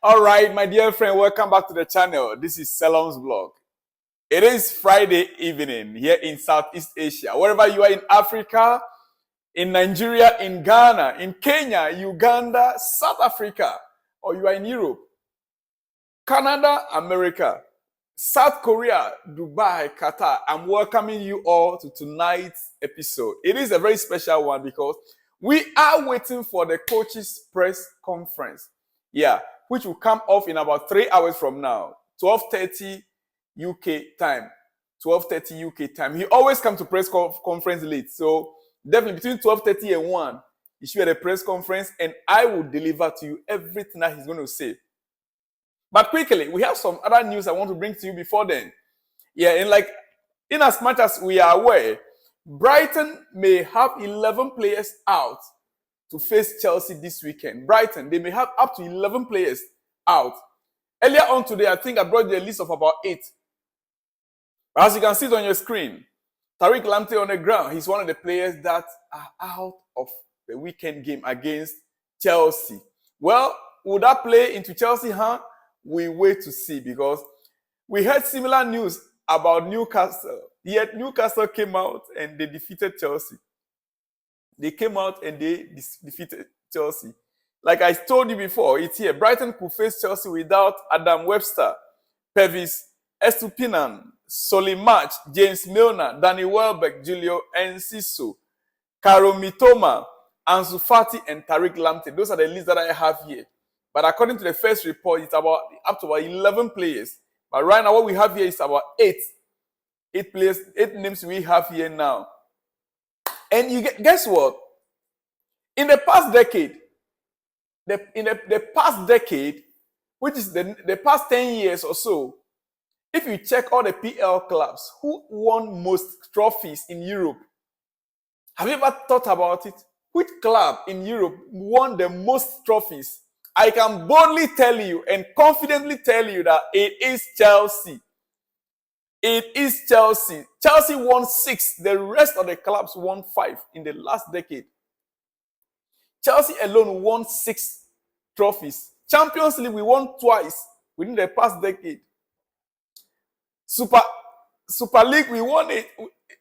All right, my dear friend, welcome back to the channel. This is Salom's vlog. It is Friday evening here in Southeast Asia. Wherever you are in Africa, in Nigeria, in Ghana, in Kenya, Uganda, South Africa, or you are in Europe, Canada, America, South Korea, Dubai, Qatar, I'm welcoming you all to tonight's episode. It is a very special one because we are waiting for the coaches' press conference. Yeah, which will come off in about 3 hours from now, 12:30 UK time. 12:30 UK time. He always comes to press conference late. So definitely between 12:30 and 1, he should be at a press conference and I will deliver to you everything that he's going to say. But quickly, we have some other news I want to bring to you before then. Yeah, and in as much as we are aware, Brighton may have 11 players out to face Chelsea this weekend. Brighton, they may have up to 11 players out. Earlier on today, I think I brought you a list of about 8. As you can see it on your screen, Tariq Lamptey on the ground, he's one of the players that are out of the weekend game against Chelsea. Well, would that play into Chelsea hand? We wait to see, because we heard similar news about Newcastle. Yet Newcastle came out and they defeated Chelsea. They came out and they defeated Chelsea. Like I told you before, it's here. Brighton could face Chelsea without Adam Webster, Pervis Estupinan, Solly March, James Milner, Danny Welbeck, Julio Enciso, Karo Mitoma, Ansu Fati, and Tariq Lamptey. Those are the lists that I have here. But according to the first report, it's about up to about 11 players. But right now, what we have here is about 8. 8 players, 8 names we have here now. And guess what? In the past decade, the past decade, which is the past 10 years or so, if you check all the PL clubs, who won most trophies in Europe? Have you ever thought about it? Which club in Europe won the most trophies? I can boldly tell you and confidently tell you that it is Chelsea. It is Chelsea. Chelsea won 6. The rest of the clubs won 5 in the last decade. Chelsea alone won 6 trophies. Champions League, we won twice within the past decade. Super League, we won it.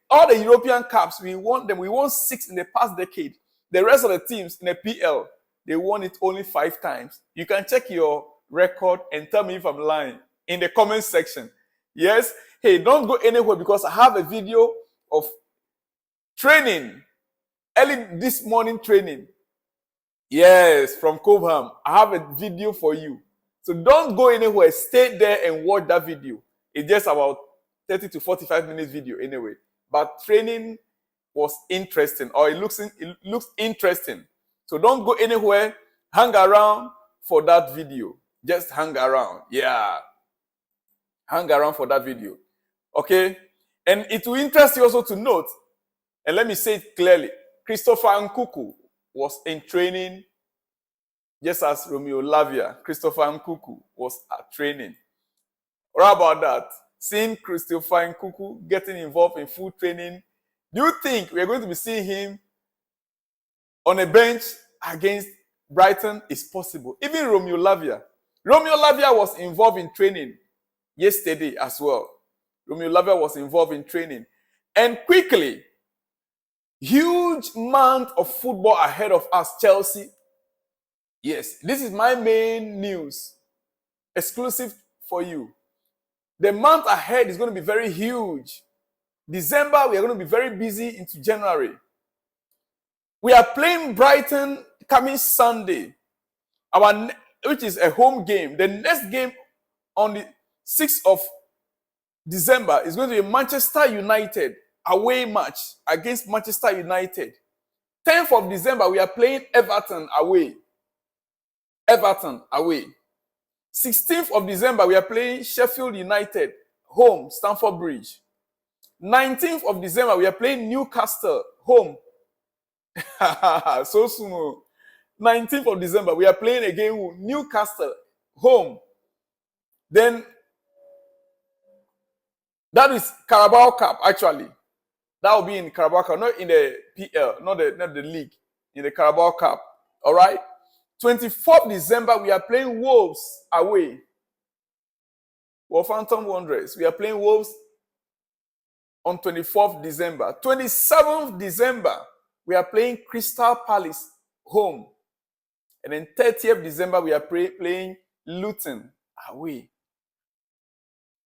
All the European Cups, we won them. We won 6 in the past decade. The rest of the teams in the PL, they won it only 5 times. You can check your record and tell me if I'm lying in the comment section. Yes? Hey, don't go anywhere, because I have a video of training. Early this morning training. Yes, from Cobham. I have a video for you. So don't go anywhere. Stay there and watch that video. It's just about 30 to 45 minutes video anyway. But training was interesting, or it looks interesting. So don't go anywhere. Hang around for that video. Just hang around. Yeah. Hang around for that video. Okay? And it will interest you also to note, and let me say it clearly, Christopher Nkuku was in training just as Romeo Lavia. Christopher Nkuku was at training. What about that? Seeing Christopher Nkuku getting involved in full training, do you think we're going to be seeing him on a bench against Brighton? Is possible. Even Romeo Lavia. Romeo Lavia was involved in training yesterday as well. Romeo Lavia was involved in training. And quickly, huge amount of football ahead of us, Chelsea. Yes, this is my main news. Exclusive for you. The month ahead is going to be very huge. December, we are going to be very busy into January. We are playing Brighton coming Sunday, which is a home game. The next game on the 6th of December is going to be Manchester United away match against Manchester United. 10th of December, we are playing Everton away. Everton away. 16th of December, we are playing Sheffield United home, Stamford Bridge. 19th of December, we are playing Newcastle home. So soon. 19th of December, we are playing again with Newcastle home. Then that is Carabao Cup, actually. That will be in Carabao Cup, not in the PL, not the league, in the Carabao Cup. All right? 24th December, we are playing Wolves away. Wolverhampton Wanderers. We are playing Wolves on 24th December. 27th December, we are playing Crystal Palace home. And then 30th December, we are playing Luton away.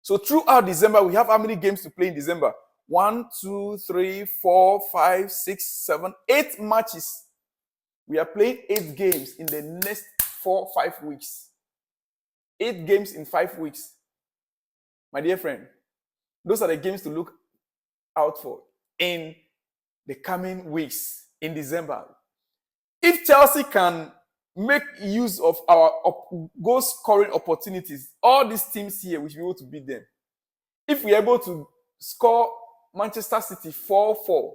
So throughout December, we have how many games to play in December? 1, 2, 3, 4, 5, 6, 7, 8 matches. We are playing 8 games in the next 4, 5 weeks. 8 games in 5 weeks. My dear friend, those are the games to look out for in the coming weeks in December. If Chelsea can make use of our goal scoring opportunities, all these teams here, we should be able to beat them. If we're able to score Manchester City 4-4,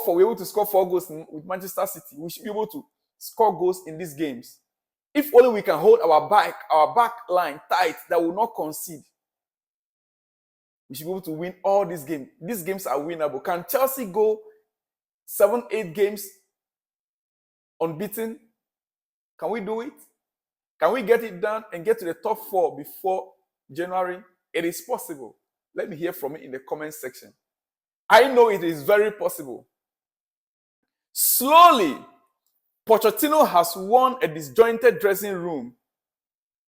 we're able to score 4 goals with Manchester City, we should be able to score goals in these games. If only we can hold our back line tight, that will not concede, we should be able to win all these games. These games are winnable. Can Chelsea go 7, 8 games unbeaten? Can we do it? Can we get it done and get to the top 4 before January? It is possible. Let me hear from you in the comment section. I know it is very possible. Slowly, Pochettino has won a disjointed dressing room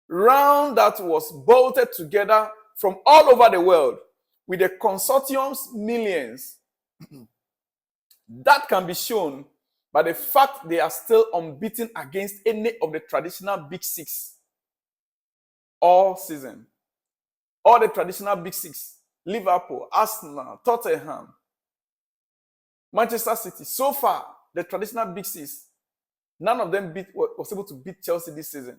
that was bolted together from all over the world with the consortium's millions. That can be shown by the fact they are still unbeaten against any of the traditional Big Six all season. All the traditional Big Six, Liverpool, Arsenal, Tottenham, Manchester City. So far, the traditional Big Six, none of them was able to beat Chelsea this season.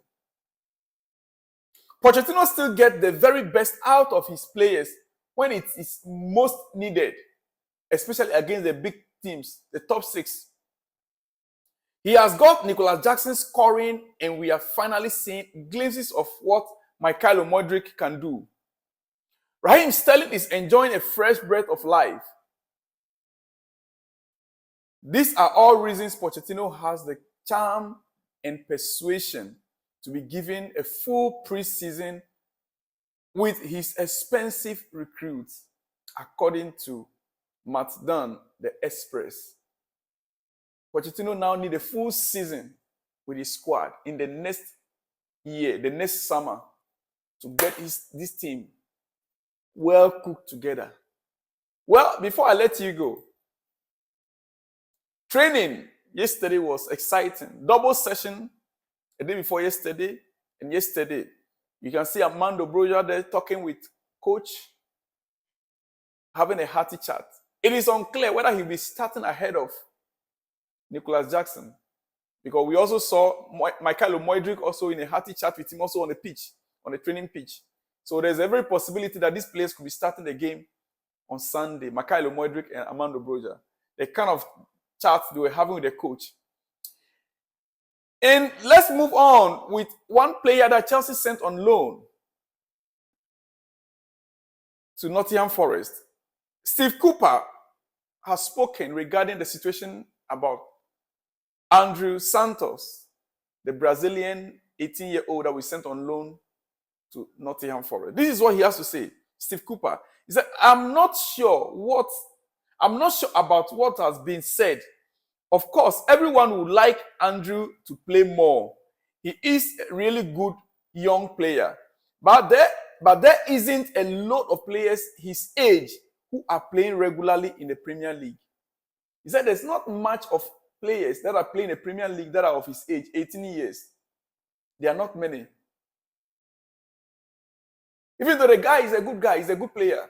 Pochettino still gets the very best out of his players when it is most needed, especially against the big teams, the top 6. He has got Nicolas Jackson scoring, and we are finally seeing glimpses of what Malo Modric can do. Raheem Sterling is enjoying a fresh breath of life. These are all reasons Pochettino has the charm and persuasion to be given a full preseason with his expensive recruits, according to Matt Dunn, the Express. Pochettino now needs a full season with his squad in the next year, the next summer, to get this team well cooked together. Well, before I let you go, training yesterday was exciting. Double session the day before yesterday and yesterday. You can see Armando Broja there talking with coach, having a hearty chat. It is unclear whether he'll be starting ahead of Nicolas Jackson, because we also saw Malo Modric also in a hearty chat with him also on the pitch, on the training pitch. So there's every possibility that these players could be starting the game on Sunday, Malo Modric and Armando Broja. The kind of chat they were having with the coach. And let's move on with one player that Chelsea sent on loan to Nottingham Forest. Steve Cooper has spoken regarding the situation about Andrew Santos, the Brazilian 18-year-old that we sent on loan to Nottingham Forest. This is what he has to say. Steve Cooper, he said, I'm not sure about what has been said. Of course, everyone would like Andrew to play more. He is a really good young player. But there isn't a lot of players his age who are playing regularly in the Premier League. He said there's not much of players that are playing the Premier League that are of his age, 18 years. There are not many. Even though the guy is a good guy, he's a good player.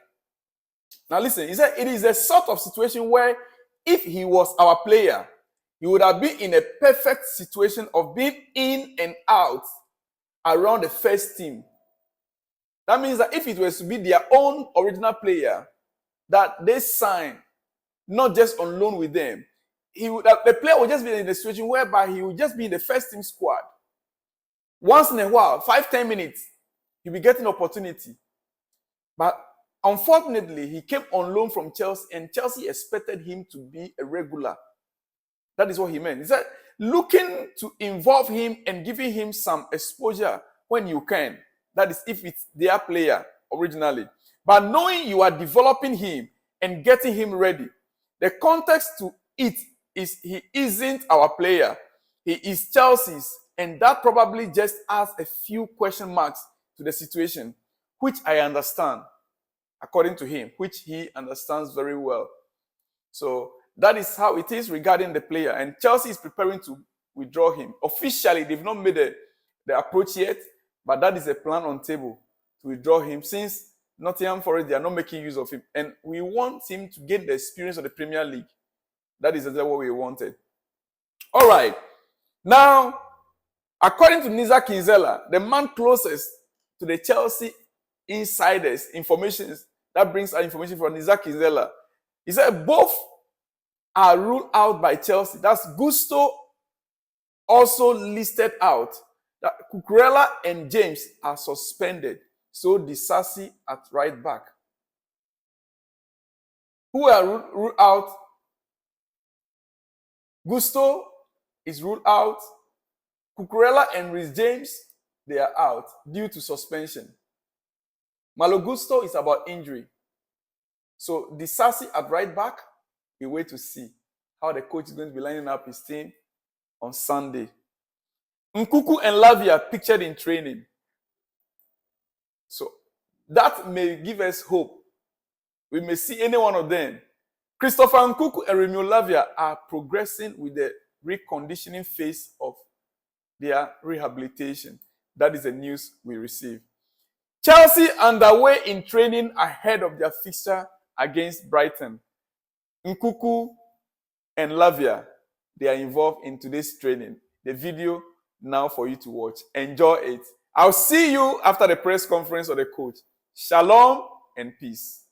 Now listen, he said it is a sort of situation where if he was our player, he would have been in a perfect situation of being in and out around the first team. That means that if it was to be their own original player that they signed, not just on loan with them, the player would just be in a situation whereby he would just be in the first team squad. Once in a while, 5-10 minutes, he'll be getting opportunity. But unfortunately, he came on loan from Chelsea, and Chelsea expected him to be a regular. That is what he meant. He said, looking to involve him and giving him some exposure when you can. That is if it's their player originally. But knowing you are developing him and getting him ready. The context to it is he isn't our player. He is Chelsea's. And that probably just adds a few question marks to the situation, which I understand, according to him, which he understands very well. So that is how it is regarding the player. And Chelsea is preparing to withdraw him. Officially, they've not made the approach yet, but that is a plan on table to withdraw him since Nottingham Forest, they are not making use of him. And we want him to gain the experience of the Premier League. That is exactly what we wanted. All right. Now, according to Nisa Kinzela, the man closest to the Chelsea insiders, information that brings our information from Nisa Kinzela, he said both are ruled out by Chelsea. That's Gusto also listed out. That Cucurella and James are suspended. So Disasi at right back. Who are ruled out? Gusto is ruled out. Cucurella and Reece James, they are out due to suspension. Malo Gusto is about injury. So Disasi at right back, we wait to see how the coach is going to be lining up his team on Sunday. Nkuku and Lavia pictured in training. So that may give us hope. We may see any one of them. Christopher Nkuku and Remy Lavia are progressing with the reconditioning phase of their rehabilitation. That is the news we receive. Chelsea underway in training ahead of their fixture against Brighton. Nkuku and Lavia, they are involved in today's training. The video now for you to watch. Enjoy it. I'll see you after the press conference of the coach. Shalom and peace.